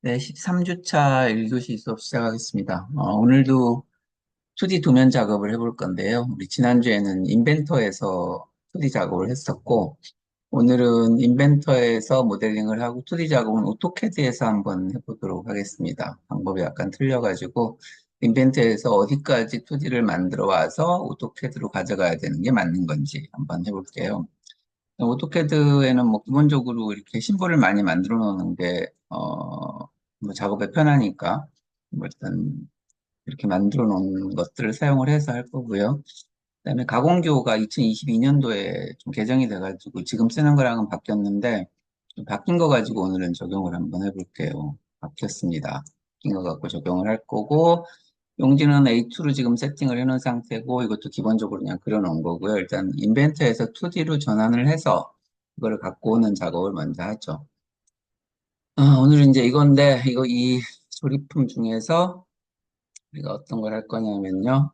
네, 13주차 1교시 수업 시작하겠습니다. 오늘도 2D 도면 작업을 해볼 건데요. 우리 지난주에는 인벤터에서 2D 작업을 했었고, 오늘은 인벤터에서 모델링을 하고 2D 작업은 오토캐드에서 한번 해보도록 하겠습니다. 방법이 약간 틀려가지고, 인벤터에서 어디까지 2D를 만들어 와서 오토캐드로 가져가야 되는 게 맞는 건지 한번 해볼게요. 오토캐드에는 뭐 기본적으로 이렇게 심볼을 많이 만들어 놓는 게, 뭐 작업에 편하니까, 뭐 일단 이렇게 만들어 놓은 것들을 사용을 해서 할 거고요. 그다음에 가공교가 2022년도에 좀 개정이 돼가지고 지금 쓰는 거랑은 바뀌었는데, 좀 바뀐 거 가지고 오늘은 적용을 한번 해볼게요. 바뀌었습니다. 바뀐 거 갖고 적용을 할 거고, 용지는 A2로 지금 세팅을 해놓은 상태고, 이것도 기본적으로 그냥 그려놓은 거고요. 일단 인벤터에서 2D로 전환을 해서 이거를 갖고 오는 작업을 먼저 하죠. 오늘은 이제 이건데, 이 조립품 중에서 우리가 어떤 걸 할 거냐면요.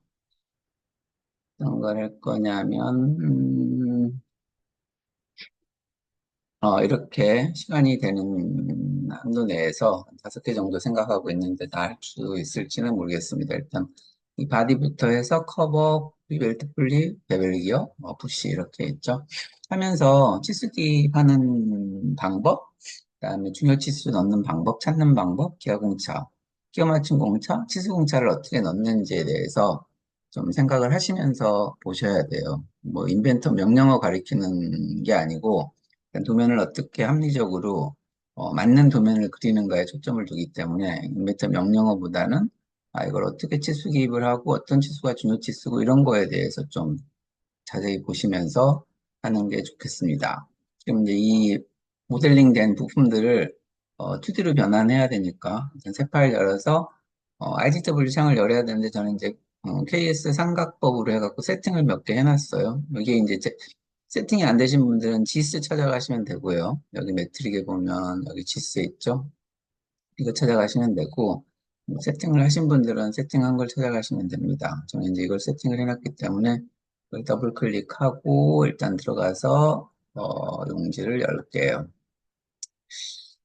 어떤 걸 할 거냐면, 이렇게 시간이 되는 한도 내에서 5개 정도 생각하고 있는데 다 할 수 있을지는 모르겠습니다. 일단 이 바디부터 해서 커버, 벨트 분리, 베벨 기어, 푸시 이렇게 있죠. 하면서 치수기 하는 방법, 그다음에 중요 치수 넣는 방법, 찾는 방법, 기어 공차, 기어 맞춤 공차, 치수 공차를 어떻게 넣는지에 대해서 좀 생각을 하시면서 보셔야 돼요. 뭐 인벤터 명령어 가리키는 게 아니고 도면을 어떻게 합리적으로 맞는 도면을 그리는가에 초점을 두기 때문에 인벤터 명령어보다는 이걸 어떻게 치수 기입을 하고 어떤 치수가 중요 치수고 이런 거에 대해서 좀 자세히 보시면서 하는 게 좋겠습니다. 지금 이제 이 모델링 된 부품들을 2D로 변환해야 되니까 일단 새 파일 열어서 IDW 창을 열어야 되는데 저는 이제 KS 삼각법으로 해갖고 세팅을 몇 개 해놨어요. 여기 이제 세팅이 안 되신 분들은 지스 찾아가시면 되고요. 여기 매트릭에 보면 여기 지스 있죠? 이거 찾아가시면 되고, 뭐 세팅을 하신 분들은 세팅한 걸 찾아가시면 됩니다. 저는 이제 이걸 세팅을 해놨기 때문에 이걸 더블 클릭하고 일단 들어가서 용지를 열게요.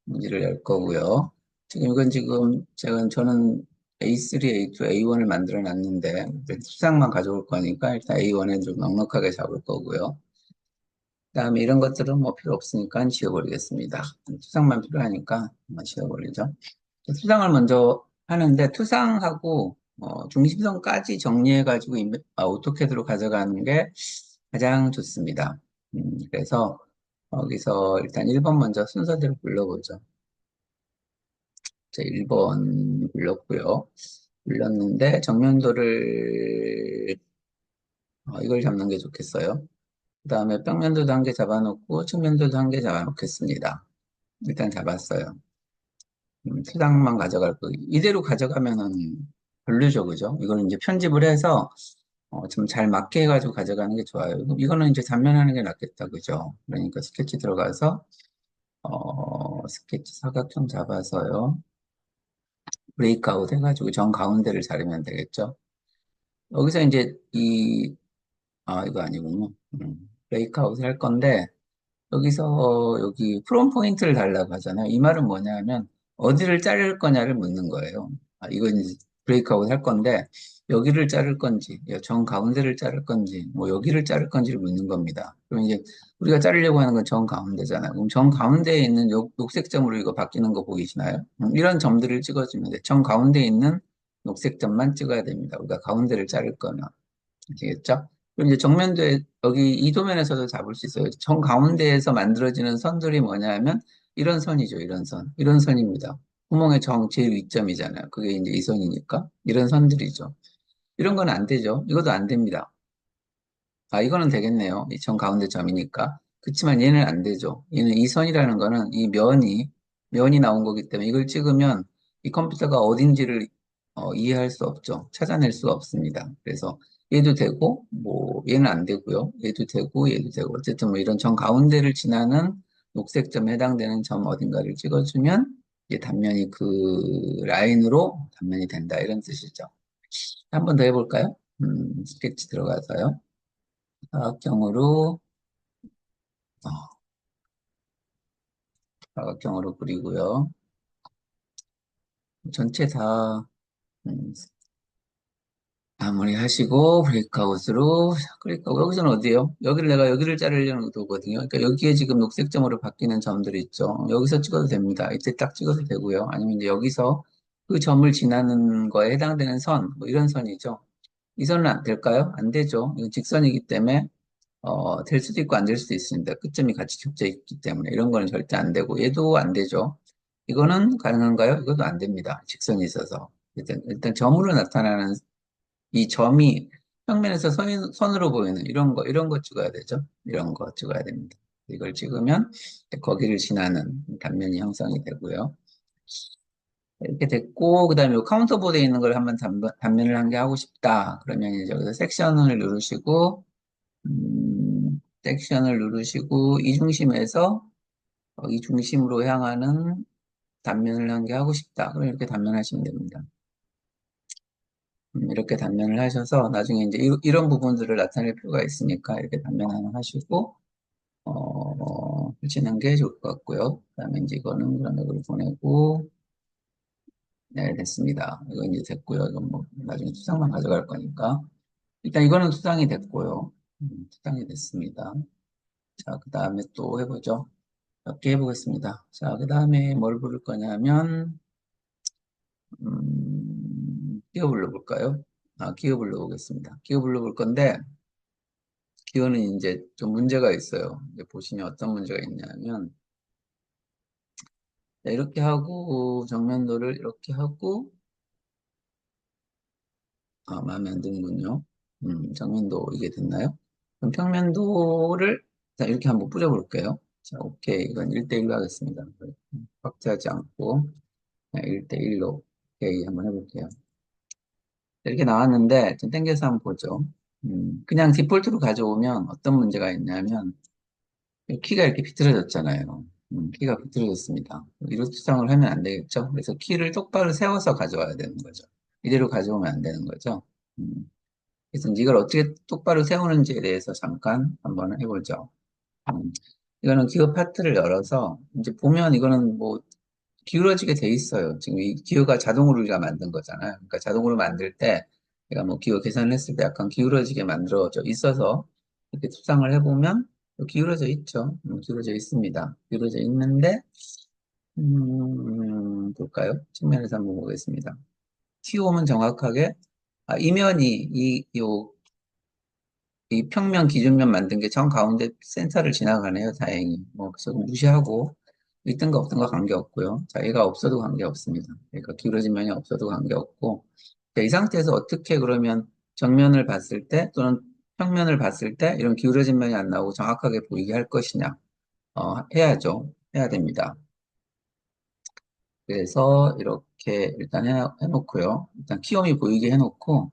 용지를 열 거고요. 지금 이건 지금 저는 A3, A2, A1을 만들어 놨는데 수상만 가져올 거니까 일단 A1에 좀 넉넉하게 잡을 거고요. 그다음에 이런 것들은 뭐 필요 없으니까 지워버리겠습니다. 투상만 필요하니까 한번 지워버리죠. 투상을 먼저 하는데 투상하고 중심선까지 정리해가지고 오토캐드로 가져가는 게 가장 좋습니다. 그래서 여기서 일단 1번 먼저 순서대로 불러보죠. 자, 1번 불렀고요. 불렀는데 정면도를 이걸 잡는 게 좋겠어요. 그 다음에 평면도도 한 개 잡아놓고 측면도도 한 개 잡아놓겠습니다. 일단 잡았어요. 수당만 가져갈 거. 이대로 가져가면은 별로죠, 그죠? 이거는 이제 편집을 해서 좀 잘 맞게 해가지고 가져가는 게 좋아요. 이거는 이제 단면하는 게 낫겠다, 그죠? 그러니까 스케치 들어가서 스케치 사각형 잡아서요. 브레이크아웃 해가지고 정 가운데를 자르면 되겠죠? 여기서 이제 이거 아니군요. 브레이크아웃 할 건데 여기서 여기 프롬 포인트를 달라고 하잖아요. 이 말은 뭐냐면 어디를 자를 거냐를 묻는 거예요. 이건 이제 브레이크아웃 할 건데 여기를 자를 건지, 정 가운데를 자를 건지, 뭐 여기를 자를 건지를 묻는 겁니다. 그럼 이제 우리가 자르려고 하는 건 정 가운데잖아요. 그럼 정 가운데에 있는 녹색 점으로 이거 바뀌는 거 보이시나요? 이런 점들을 찍어주면 돼. 정 가운데에 있는 녹색 점만 찍어야 됩니다. 우리가 가운데를 자를 거면. 아시겠죠? 그럼 이제 정면도에 여기 이 도면에서도 잡을 수 있어요. 정 가운데에서 만들어지는 선들이 뭐냐면 이런 선이죠. 이런 선. 이런 선입니다. 구멍의 정 제일 위점이잖아요. 그게 이제 이 선이니까 이런 선들이죠. 이런 건 안 되죠. 이것도 안 됩니다. 이거는 되겠네요. 이 정 가운데 점이니까. 그렇지만 얘는 안 되죠. 얘는 이 선이라는 거는 이 면이 나온 거기 때문에 이걸 찍으면 이 컴퓨터가 어딘지를 이해할 수 없죠. 찾아낼 수가 없습니다. 그래서 얘도 되고, 뭐, 얘는 안 되고요. 얘도 되고, 얘도 되고. 어쨌든 뭐 이런 정 가운데를 지나는 녹색 점에 해당되는 점 어딘가를 찍어주면 이제 단면이 그 라인으로 단면이 된다. 이런 뜻이죠. 한 번 더 해볼까요? 스케치 들어가서요. 사각형으로, 어, 사각형으로 그리고요. 전체 다 음, 마무리하시고 브레이크아웃으로 클릭하고 여기서는 어디예요? 여기를 내가 여기를 자르려는 의도거든요. 그러니까 여기에 지금 녹색 점으로 바뀌는 점들이 있죠. 여기서 찍어도 됩니다. 이때 딱 찍어도 되고요. 아니면 이제 여기서 그 점을 지나는 거에 해당되는 선, 뭐 이런 선이죠. 이 선은 안 될까요? 안 되죠. 이건 직선이기 때문에 될 수도 있고 안 될 수도 있습니다. 끝점이 같이 겹쳐 있기 때문에 이런 거는 절대 안 되고 얘도 안 되죠. 이거는 가능한가요? 이것도 안 됩니다. 직선이 있어서. 일단 점으로 나타나는 이 점이 평면에서 선으로 보이는 이런 거 찍어야 되죠. 이런 거 찍어야 됩니다. 이걸 찍으면 거기를 지나는 단면이 형성이 되고요. 이렇게 됐고, 그 다음에 카운터보드에 있는 걸 한번 단면을 한 개 하고 싶다. 그러면 이제 여기서 섹션을 누르시고, 이 중심에서 이 중심으로 향하는 단면을 한 개 하고 싶다. 그럼 이렇게 단면하시면 됩니다. 이렇게 단면을 하셔서 나중에 이제 이런 부분들을 나타낼 필요가 있으니까 이렇게 단면 하나 하시고, 하시는 게 좋을 것 같고요. 그 다음에 이제 이거는 그라노그로 보내고, 네, 됐습니다. 이거 이제 됐고요. 이건 뭐 나중에 수상만 가져갈 거니까. 일단 이거는 수상이 됐고요. 수상이 됐습니다. 자, 그 다음에 또 해보죠. 몇 개 해보겠습니다. 자, 그 다음에 뭘 부를 거냐면, 기어 불러볼까요? 기어 불러보겠습니다. 기어 불러볼 건데, 기어는 이제 좀 문제가 있어요. 이제 보시면 어떤 문제가 있냐면, 자, 이렇게 하고, 정면도를 이렇게 하고, 마음에 안 드는군요. 정면도 이게 됐나요? 그럼 평면도를, 자, 이렇게 한번 뿌려볼게요. 자, 오케이. 이건 1대1로 하겠습니다. 확대하지 않고, 1대1로, 오케이. 한번 해볼게요. 이렇게 나왔는데, 좀 땡겨서 한번 보죠. 그냥 디폴트로 가져오면 어떤 문제가 있냐면, 키가 이렇게 비틀어졌잖아요. 키가 비틀어졌습니다. 이로 추상을 하면 안 되겠죠? 그래서 키를 똑바로 세워서 가져와야 되는 거죠. 이대로 가져오면 안 되는 거죠. 음, 그래서 이제 이걸 어떻게 똑바로 세우는지에 대해서 잠깐 한번 해보죠. 음, 이거는 기어 파트를 열어서, 이제 보면 이거는 뭐 기울어지게 돼 있어요. 지금 이 기어가 자동으로 우리가 만든 거잖아요. 그러니까 자동으로 만들 때, 내가 뭐 기어 계산을 했을 때 약간 기울어지게 만들어져 있어서, 이렇게 수상을 해보면, 기울어져 있죠. 기울어져 있습니다. 기울어져 있는데, 볼까요? 측면에서 한번 보겠습니다. 튀오면 정확하게, 이면이, 이 평면 기준면 만든 게 정 가운데 센터를 지나가네요. 다행히. 뭐, 그래서 무시하고, 있든가 없든가 관계없고요. 자, 얘가 없어도 관계없습니다. 그러니까 기울어진 면이 없어도 관계없고. 자, 이 상태에서 어떻게 그러면 정면을 봤을 때 또는 평면을 봤을 때 이런 기울어진 면이 안 나오고 정확하게 보이게 할 것이냐? 해야죠. 해야 됩니다. 그래서 이렇게 일단 해놓고요. 일단 키움이 보이게 해놓고,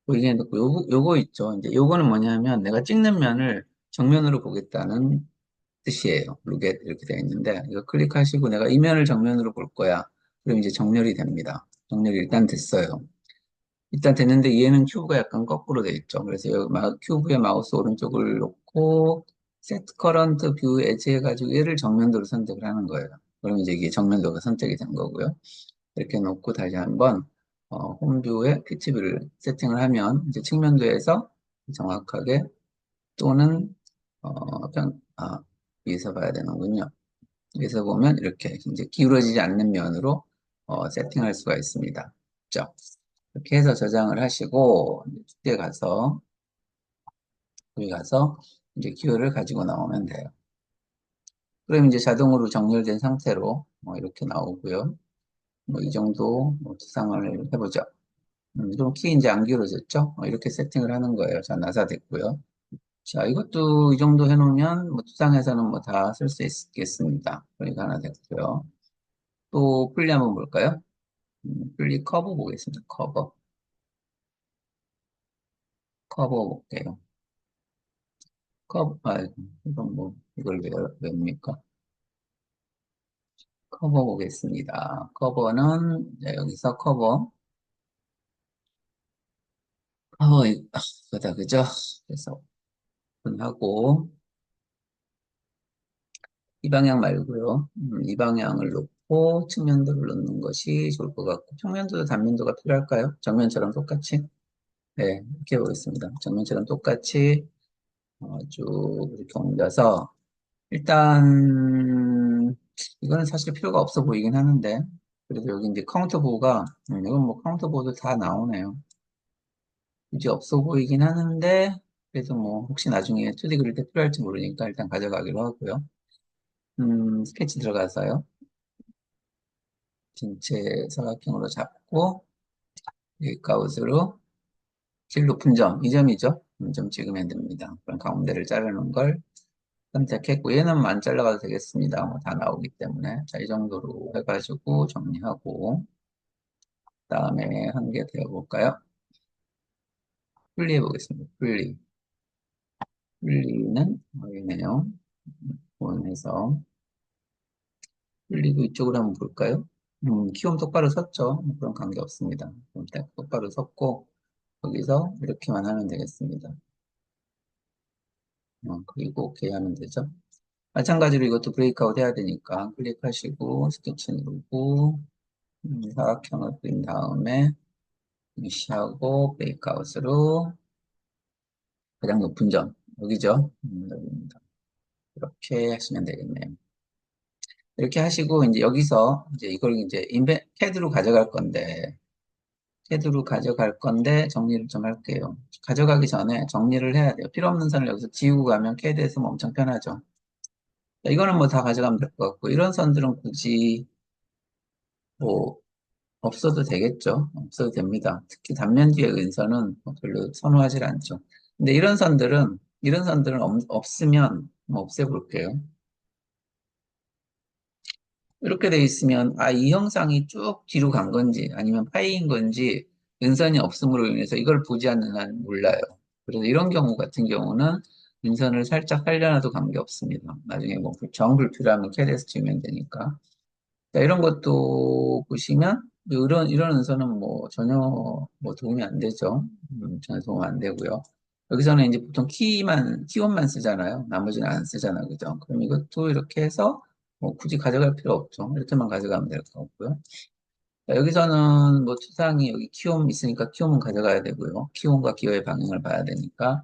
보이게 해놓고, 요거 있죠. 이제 요거는 뭐냐면 내가 찍는 면을 정면으로 보겠다는 뜻이에요. 로겟 이렇게 되어 있는데 이거 클릭하시고 내가 이면을 정면으로 볼 거야. 그럼 이제 정렬이 됩니다. 정렬이 일단 됐어요. 일단 됐는데 얘는 큐브가 약간 거꾸로 돼 있죠. 그래서 여기 큐브에 마우스 오른쪽을 놓고 Set Current View Edge 해가지고 얘를 정면도로 선택을 하는 거예요. 그럼 이제 이게 정면도가 선택이 된 거고요. 이렇게 놓고 다시 한번 홈뷰에 피치뷰를 세팅을 하면 이제 측면도에서 정확하게 또는 위에서 봐야 되는군요. 여기서 보면 이렇게 이제 기울어지지 않는 면으로 세팅할 수가 있습니다. 그죠? 이렇게 해서 저장을 하시고 뒤에 가서 여기 가서 이제 기호를 가지고 나오면 돼요. 그럼 이제 자동으로 정렬된 상태로 이렇게 나오고요. 뭐 이 정도 구상을 해보죠. 좀 키 이제 안 기울어졌죠? 이렇게 세팅을 하는 거예요. 자, 나사됐고요. 자, 이것도 이 정도 해놓으면 뭐 투상에서는 뭐 다 쓸 수 있겠습니다. 그러니까 하나 됐고요. 또 풀리 한번 볼까요? 풀리 커버 보겠습니다. 커버 볼게요. 이건 뭐, 이걸 왜입니까? 커버 보겠습니다. 커버는, 여기서 그다, 그죠? 그래서, 하고, 이 방향 말고요. 이 방향을 놓고, 넣고 측면도를 넣는 것이 좋을 것 같고 평면도도 단면도가 필요할까요? 정면처럼 똑같이? 네, 이렇게 해보겠습니다. 정면처럼 똑같이 쭉 이렇게 옮겨서 일단 이거는 사실 필요가 없어 보이긴 하는데 그래도 여기 이제 카운터 보가 이건 뭐 카운터 보도 다 나오네요. 굳이 없어 보이긴 하는데 그래도 뭐 혹시 나중에 2D 그릴 때 필요할지 모르니까 일단 가져가기로 하고요. 스케치 들어가서요. 전체 사각형으로 잡고 윗가웃으로 제일 높은 점, 이 점이죠. 이 점 찍으면 됩니다. 그럼 가운데를 자르는 걸 선택했고 얘는 안 잘라가도 되겠습니다. 뭐 다 나오기 때문에 자, 이 정도로 해가지고 정리하고 다음에 한 개 더 해볼까요? 분리해 보겠습니다. 분리는 여기네요. 보내서 분리도 이쪽으로 한번 볼까요? 키움 똑바로 섰죠? 뭐 그런 관계 없습니다. 그럼 딱 똑바로 섰고 거기서 이렇게만 하면 되겠습니다. 그리고 오케이 하면 되죠. 마찬가지로 이것도 브레이크아웃 해야 되니까 클릭하시고 스케치 누르고 사각형을 그린 다음에 무시하고 브레이크아웃으로 가장 높은 점 여기죠. 여기입니다. 이렇게 하시면 되겠네요. 이렇게 하시고 이제 여기서 이제 이걸 이제 캐드로 가져갈 건데 정리를 좀 할게요. 가져가기 전에 정리를 해야 돼요. 필요 없는 선을 여기서 지우고 가면 캐드에서 뭐 엄청 편하죠. 자, 이거는 뭐 다 가져가면 될 것 같고 이런 선들은 굳이 뭐 없어도 되겠죠. 없어도 됩니다. 특히 단면 뒤에 은선은 뭐 별로 선호하지 않죠. 근데 이런 선들은 없으면 뭐 없애볼게요. 이렇게 돼 있으면 이 형상이 쭉 뒤로 간 건지 아니면 파이인 건지 은선이 없음으로 인해서 이걸 보지 않는 한 몰라요. 그래서 이런 경우 같은 경우는 은선을 살짝 살려놔도 관계없습니다. 나중에 뭐 정불필요하면 캐드에서 지우면 되니까. 자, 이런 것도 보시면 이런 은서는 뭐 전혀 뭐 도움이 안 되죠. 전혀 도움 안 되고요. 여기서는 이제 보통 키워드만 쓰잖아요. 나머지는 안 쓰잖아요. 그죠? 그럼 이것도 이렇게 해서 뭐 굳이 가져갈 필요 없죠. 이렇게만 가져가면 될 것 같고요. 자, 여기서는 뭐 투상이 여기 키움 있으니까 키움은 가져가야 되고요. 키움과 기호의 방향을 봐야 되니까.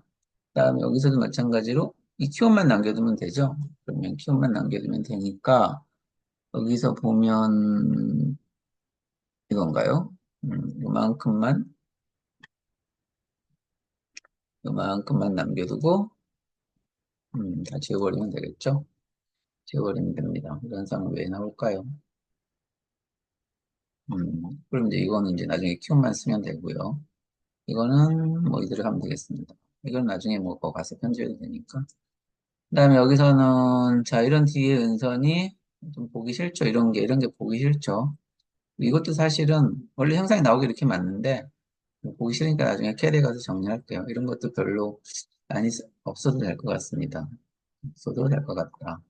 그다음에 여기서도 마찬가지로 이 키움만 남겨두면 되죠. 그러면 키움만 남겨두면 되니까 여기서 보면 이건가요? 요만큼만, 요만큼만 남겨두고, 다 지워버리면 되겠죠? 지워버리면 됩니다. 이런 상황 왜 나올까요? 그럼 이제 이거는 이제 나중에 키움만 쓰면 되고요. 이거는 뭐 이대로 하면 되겠습니다. 이건 나중에 뭐 거 가서 편집해도 되니까. 그 다음에 여기서는, 자, 이런 뒤에 은선이 좀 보기 싫죠? 이런 게 보기 싫죠? 이것도 사실은 원래 형상이 나오기 이렇게 맞는데, 보기 싫으니까 나중에 캐리에 가서 정리할게요. 이런 것도 별로 없어도 될 것 같습니다. 없어도 될 것 같다.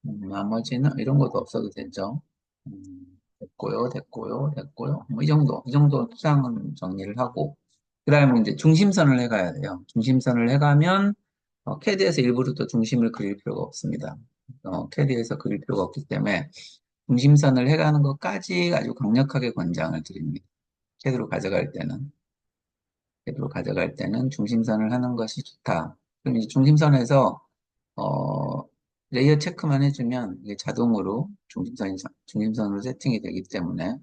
나머지는 이런 것도 없어도 되죠. 됐고요, 됐고요, 됐고요. 뭐 이 정도 수상은 정리를 하고, 그 다음에 이제 중심선을 해가야 돼요. 중심선을 해가면, 캐드에서 일부러 또 중심을 그릴 필요가 없습니다. 캐드에서 그릴 필요가 없기 때문에, 중심선을 해가는 것까지 아주 강력하게 권장을 드립니다. 캐드로 가져갈 때는. 로 가져갈 때는 중심선을 하는 것이 좋다. 그럼 이제 중심선에서 어, 레이어 체크만 해주면 이게 자동으로 중심선으로 세팅이 되기 때문에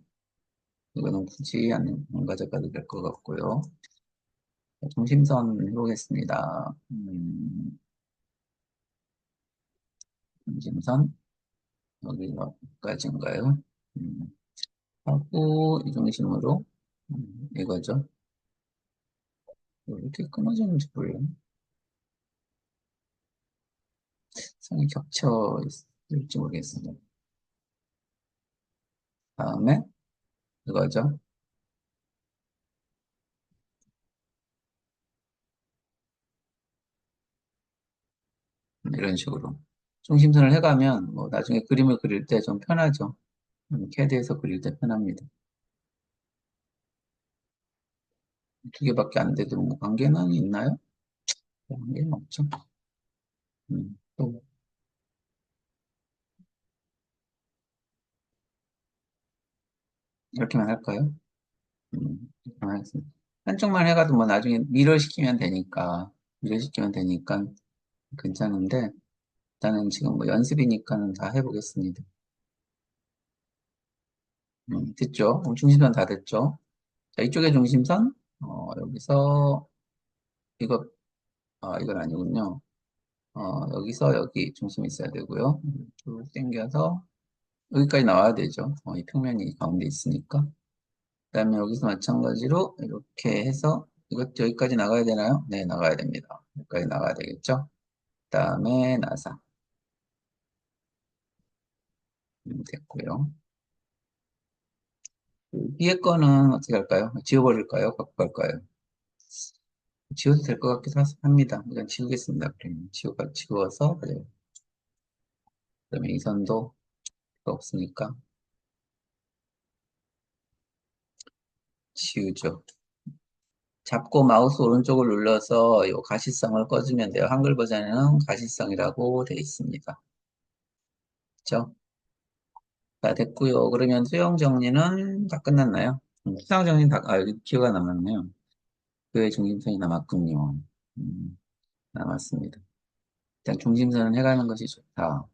이거는 굳이 안 가져가도 될 것 같고요. 중심선 해보겠습니다. 중심선 여기까지인가요? 음, 하고 이 중심으로 이거죠. 왜 이렇게 끊어지는지 몰라요. 선이 겹쳐 있을지 모르겠습니다. 다음에 이거죠. 이런 식으로. 중심선을 해가면, 뭐, 나중에 그림을 그릴 때 좀 편하죠. 캐드에서 그릴 때 편합니다. 두 개밖에 안 돼도 뭐, 관계는 있나요? 관계는 없죠. 또, 이렇게만 할까요? 이렇게만 하겠습니다. 한쪽만 해가도 뭐 나중에 미러시키면 되니까, 미러시키면 되니까 괜찮은데, 일단은 지금 뭐 연습이니까는 다 해보겠습니다. 됐죠? 중심선 다 됐죠? 자, 이쪽에 중심선, 여기서, 이거, 이건 아니군요. 여기서 여기 중심이 있어야 되고요. 쭉 당겨서 여기까지 나와야 되죠. 이 평면이 가운데 있으니까. 그 다음에 여기서 마찬가지로 이렇게 해서 이것 여기까지 나가야 되나요? 네, 나가야 됩니다. 여기까지 나가야 되겠죠? 그 다음에 나사 됐고요. 그 위에 거는 어떻게 할까요? 지워버릴까요? 갖고 갈까요? 지워도 될 것 같기도 합니다. 이건 지우겠습니다. 그러면 지워서 그래요. 그다음에 이 선도 필요 없으니까 지우죠. 잡고 마우스 오른쪽을 눌러서 이 가시성을 꺼주면 돼요. 한글 버전에는 가시성이라고 되어 있습니다. 그렇죠? 다 됐고요. 그러면 수영 정리는 다 끝났나요? 수영 정리는 다, 여기 기호가 남았네요. 교회 중심선이 남았군요. 음, 남았습니다. 일단 중심선은 해가는 것이 좋다.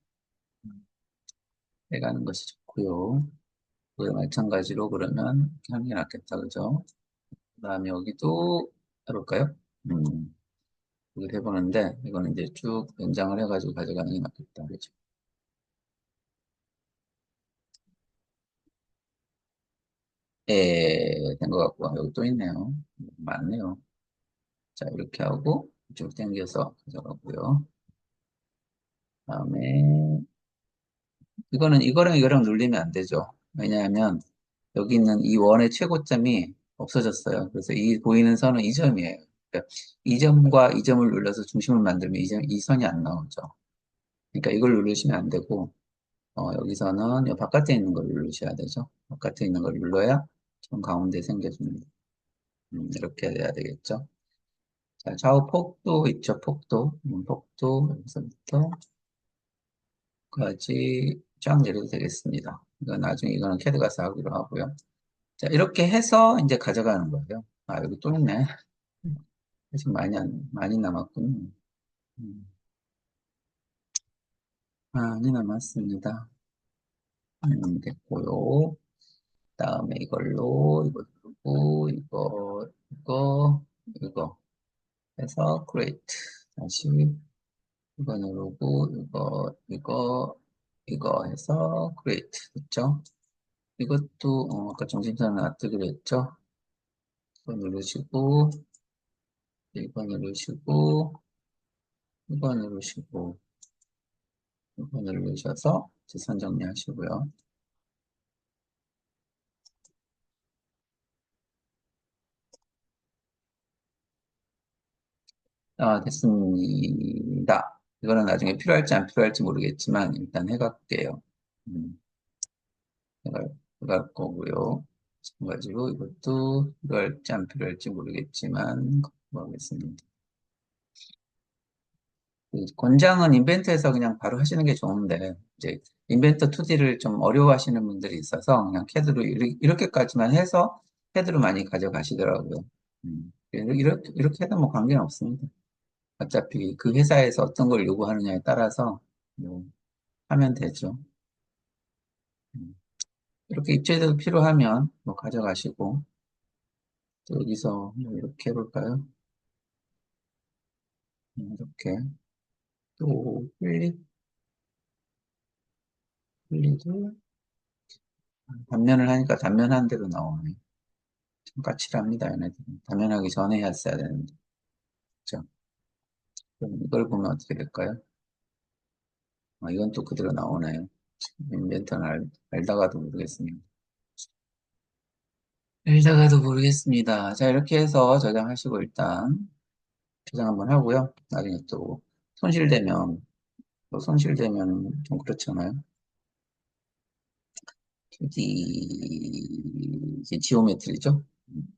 해가는 것이 좋고요. 그에 마찬가지로 그러면 이렇게 하는 게 낫겠다. 그죠? 그 다음에 여기도 해볼까요? 음, 여기 해보는데, 이거는 이제 쭉 연장을 해가지고 가져가는 게 낫겠다. 그죠? 예, 된 것 같고, 여기 또 있네요. 맞네요. 자, 이렇게 하고, 쭉 당겨서 가져가고요. 다음에, 이거랑 눌리면 안 되죠. 왜냐하면, 여기 있는 이 원의 최고점이 없어졌어요. 그래서 이 보이는 선은 이 점이에요. 그러니까 이 점과 이 점을 눌러서 중심을 만들면 이 선이 안 나오죠. 그러니까 이걸 누르시면 안 되고, 여기서는 이 바깥에 있는 걸 누르셔야 되죠. 바깥에 있는 걸 눌러야 좀 가운데 생겨줍니다. 이렇게 돼야 되겠죠. 자, 좌우 폭도 있죠, 폭도. 폭도 여기서부터까지 쫙 내려도 되겠습니다. 이거 나중에 이거는 캐드 가서 하기로 하고요. 자, 이렇게 해서 이제 가져가는 거예요. 여기 또 있네. 아직 많이 남았군요. 음, 많이 남았습니다. 됐고요. 다음에 이거 누르고, 이거 해서 create. 다시 이거 누르고, 이거 해서 create. 됐죠? 이것도, 아까 정신사는 놔두기로 했죠? 이거 누르시고, 이거 누르시고, 이거 누르시고, 이거 누르셔서 재산 정리하시고요. 됐습니다. 이거는 나중에 필요할지 안 필요할지 모르겠지만 일단 해갈게요. 음, 해갈 거고요. 마찬가지로 이것도 필요할지 안 필요할지 모르겠지만 해보겠습니다. 이 권장은 인벤트에서 그냥 바로 하시는 게 좋은데 이제 인벤터 2D를 좀 어려워하시는 분들이 있어서 그냥 캐드로 이렇게까지만 해서 캐드로 많이 가져가시더라고요. 이렇게 해도 뭐 관계는 없습니다. 어차피 그 회사에서 어떤 걸 요구하느냐에 따라서 뭐 하면 되죠. 음, 이렇게 입체도 필요하면 뭐 가져가시고 또 여기서 뭐 이렇게 해볼까요? 이렇게 또 플립도 단면을 하니까 단면한 대로 나오네. 참 까칠합니다, 얘네들은. 단면하기 전에 했어야 되는데. 그죠? 그럼 이걸 보면 어떻게 될까요? 이건 또 그대로 나오나요? 인벤터는 알다가도 모르겠습니다. 알다가도 모르겠습니다. 자, 이렇게 해서 저장하시고 일단 저장 한번 하고요. 나중에 또 손실되면, 또 손실되면 좀 그렇잖아요. 2D, 이제 지오메트리죠?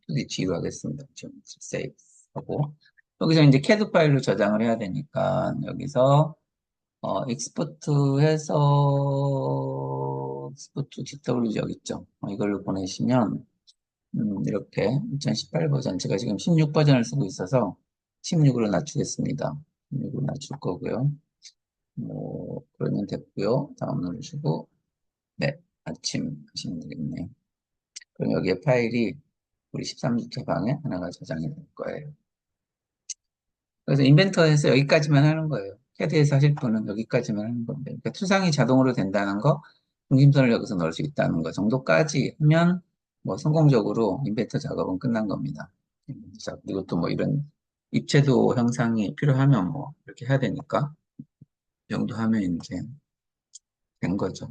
2D 지우하겠습니다. 지오메트리 세이브 하고. 여기서 이제 CAD 파일로 저장을 해야 되니까, 여기서, 익스포트 해서 스포츠 GW 여기 있죠. 이걸로 보내시면 이렇게 2018 버전, 제가 지금 16 버전을 쓰고 있어서 16으로 낮추겠습니다. 16으로 낮출 거고요. 뭐 그러면 됐고요. 다음 누르시고 네, 아침 하시면 되겠네요. 그럼 여기에 파일이 우리 13주차 방에 하나가 저장이 될 거예요. 그래서 인벤터에서 여기까지만 하는 거예요. 캐드에서 하실 분은 여기까지만 하는 건데. 그러니까 투상이 자동으로 된다는 거, 중심선을 여기서 넣을 수 있다는 거 정도까지 하면 뭐 성공적으로 인벤터 작업은 끝난 겁니다. 자, 이것도 뭐 이런 입체도 형상이 필요하면 뭐 이렇게 해야 되니까 이 정도 하면 이제 된 거죠.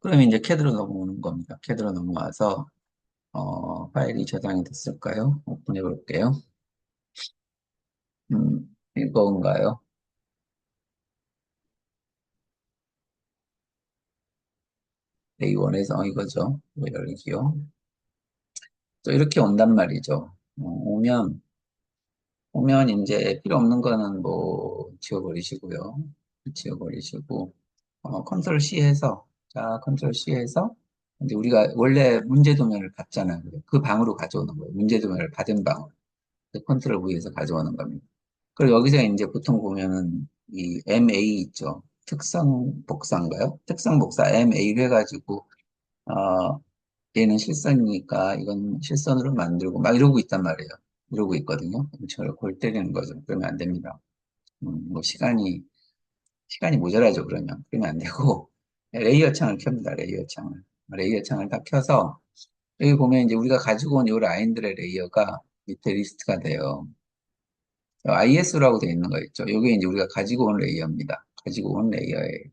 그러면 이제 캐드로 넘어오는 겁니다. 캐드로 넘어와서 파일이 저장이 됐을까요? 오픈해 볼게요. 이건가요? A1에서 이거죠. 뭐 열기요. 또 이렇게 온단 말이죠. 오면 이제 필요 없는 거는 뭐 지워버리시고요. 지워버리시고, 컨트롤 C 해서, 자, 컨트롤 C 해서, 이제 우리가 원래 문제 도면을 받잖아요. 그 방으로 가져오는 거예요. 문제 도면을 받은 방으로. 그 컨트롤 V에서 가져오는 겁니다. 그리고 여기서 이제 보통 보면은 이 MA 있죠. 특성 복사인가요? 특성 복사 MA를 해가지고, 어, 얘는 실선이니까 이건 실선으로 만들고 막 이러고 있단 말이에요. 이러고 있거든요. 저를 골 때리는 거죠. 그러면 안 됩니다. 뭐 시간이 모자라죠. 그러면 안 되고 레이어 창을 켭니다. 레이어 창을. 레이어 창을 딱 켜서 여기 보면 이제 우리가 가지고 온 이 라인들의 레이어가 밑에 리스트가 돼요. IS라고 되어 있는 거 있죠. 이게 이제 우리가 가지고 온 레이어입니다. 가지고 온 레이어예요.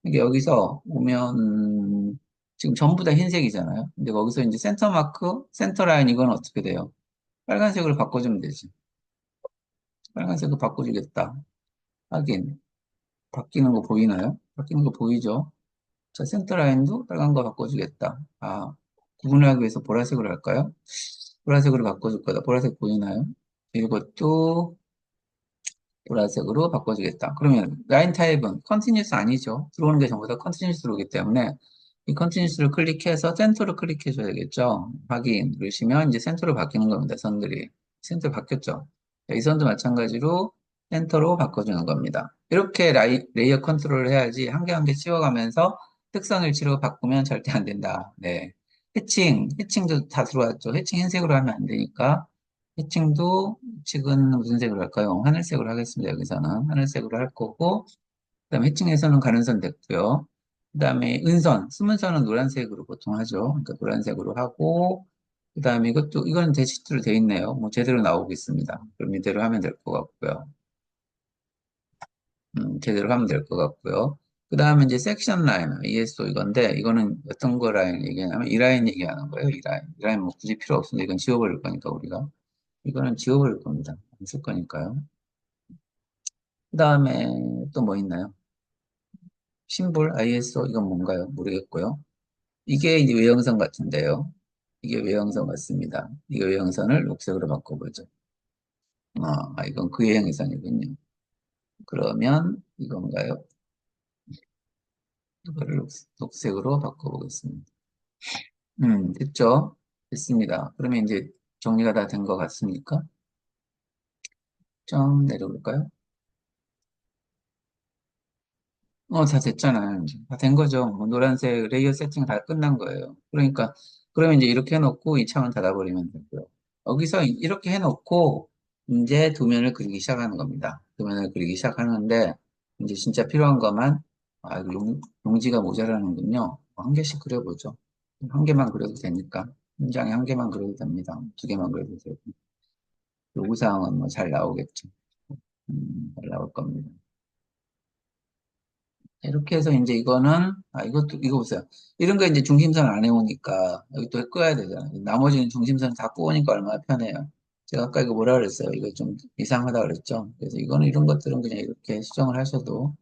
이게 여기서 보면 지금 전부 다 흰색이잖아요. 근데 거기서 이제 센터 마크, 센터 라인 이건 어떻게 돼요? 빨간색으로 바꿔주면 되지. 빨간색으로 바꿔주겠다. 하긴 바뀌는 거 보이나요? 바뀌는 거 보이죠? 자, 센터 라인도 빨간 거 바꿔주겠다. 구분하기 위해서 보라색으로 할까요? 보라색으로 바꿔줄 거다. 보라색 보이나요? 이것도 보라색으로 바꿔주겠다. 그러면 라인 타입은 컨티뉴스 아니죠. 들어오는 게 전부 다 컨티뉴스로 오기 때문에 이 컨티뉴스를 클릭해서 센터로 클릭해 줘야 되겠죠. 확인 누르시면 이제 센터로 바뀌는 겁니다. 선들이. 센터 바뀌었죠. 자, 이 선도 마찬가지로 센터로 바꿔주는 겁니다. 이렇게 레이어 컨트롤을 해야지 한 개 한 개 치워가면서 특성 일치로 바꾸면 절대 안 된다. 네. 해칭도 다 들어왔죠. 해칭 흰색으로 하면 안 되니까 해칭도 측은 무슨 색으로 할까요? 하늘색으로 하겠습니다. 여기서는 하늘색으로 할 거고, 그다음에 해칭에서는 가는선 됐고요. 그다음에 은선, 숨은선은 노란색으로 보통 하죠. 그러니까 노란색으로 하고, 그다음에 이거는 대시트로 돼 있네요. 뭐 제대로 나오고 있습니다. 그럼 이대로 하면 될 것 같고요. 제대로 하면 될 것 같고요. 그다음에 이제 섹션 라인, ESO 이건데, 이거는 어떤 거 라인 얘기하냐면 이 라인 얘기하는 거예요. 이 라인. 이 라인 뭐 굳이 필요 없으니까 이건 지워버릴 거니까 우리가. 이거는 지워버릴 겁니다. 안 쓸 거니까요. 그 다음에 또 뭐 있나요? 심볼, ISO, 이건 뭔가요? 모르겠고요. 이게 이제 외형선 같은데요. 이게 외형선 같습니다. 이게 외형선을 녹색으로 바꿔보죠. 이건 그 외형선이군요. 그러면 이건가요? 이거를 녹색으로 바꿔보겠습니다. 됐죠? 됐습니다. 그러면 이제 정리가 다 된 것 같습니까? 좀 내려볼까요? 다 됐잖아요. 이제. 다 된 거죠. 뭐 노란색 레이어 세팅 다 끝난 거예요. 그러니까, 그러면 이제 이렇게 해놓고 이 창을 닫아버리면 되고요. 여기서 이렇게 해놓고, 이제 도면을 그리기 시작하는 겁니다. 도면을 그리기 시작하는데, 이제 진짜 필요한 것만, 이거 용지가 모자라는군요. 한 개씩 그려보죠. 한 개만 그려도 되니까. 한 장에 한 개만 그려도 됩니다. 두 개만 그려도 되고. 요구사항은 뭐 잘 나오겠죠. 잘 나올 겁니다. 이렇게 해서 이제 이거는, 이거 보세요. 이런 거 이제 중심선 안 해오니까 여기 또 끄어야 되잖아요. 나머지는 중심선 다 꾸으니까 얼마나 편해요. 제가 아까 이거 뭐라 그랬어요? 이거 좀 이상하다 그랬죠? 그래서 이거는 이런 것들은 그냥 이렇게 수정을 하셔도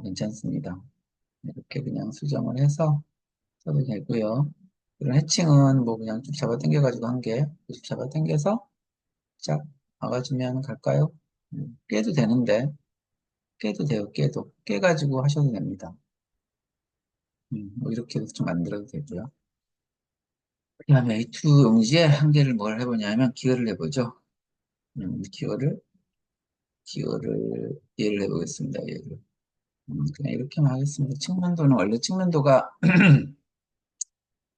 괜찮습니다. 이렇게 그냥 수정을 해서 써도 되고요. 이런 해칭은 뭐 그냥 쭉 잡아 당겨가지고 한 개, 쭉 잡아 당겨서 쫙 막아주면 갈까요? 깨도 되는데, 깨도 돼요, 깨도. 깨가지고 하셔도 됩니다. 뭐 이렇게 좀 만들어도 되고요. 그 다음에 이 두 용지에 한 개를 뭘 해보냐면 기호를 해보죠. 기호를, 얘를 해보겠습니다. 얘를. 그냥 이렇게만 하겠습니다. 측면도는 원래 측면도가,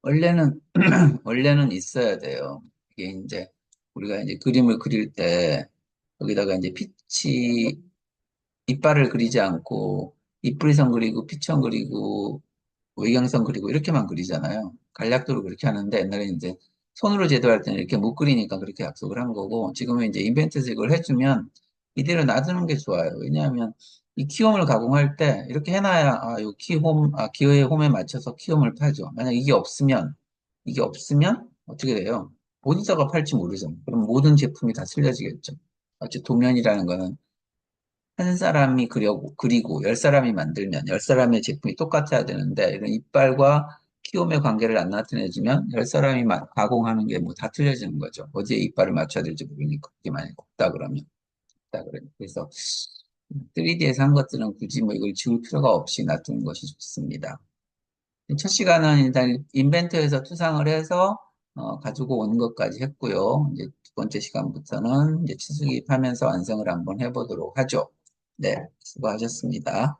원래는, 원래는 있어야 돼요. 이게 이제, 우리가 이제 그림을 그릴 때, 여기다가 이제 빛이, 이빨을 그리지 않고, 입브리선 그리고, 피천 그리고, 외경선 그리고, 이렇게만 그리잖아요. 간략도로 그렇게 하는데, 옛날에 이제 손으로 제도할 때는 이렇게 못 그리니까 그렇게 약속을 한 거고, 지금은 이제 인벤트에서 이걸 해주면, 이대로 놔두는 게 좋아요. 왜냐하면, 이 키홈을 가공할 때, 이렇게 해놔야, 요 키홈, 기어의 홈에 맞춰서 키홈을 파죠. 만약 이게 없으면, 어떻게 돼요? 어디다가 팔지 모르죠. 그럼 모든 제품이 다 틀려지겠죠. 어째 도면이라는 거는 한 사람이 그리고 열 사람이 만들면 열 사람의 제품이 똑같아야 되는데 이런 이빨과 키움의 관계를 안 나타내주면 열 사람이 가공하는 게 뭐 다 틀려지는 거죠. 어디에 이빨을 맞춰야 될지 모르니까 그게 만약에 없다 그러면 없다 그래요. 그래서 3D에서 한 것들은 굳이 뭐 이걸 지울 필요가 없이 놔두는 것이 좋습니다. 첫 시간은 일단 인벤토에서 투상을 해서 가지고 오는 것까지 했고요. 이제 두 번째 시간부터는 이제 치수기입하면서 완성을 한번 해보도록 하죠. 네, 수고하셨습니다.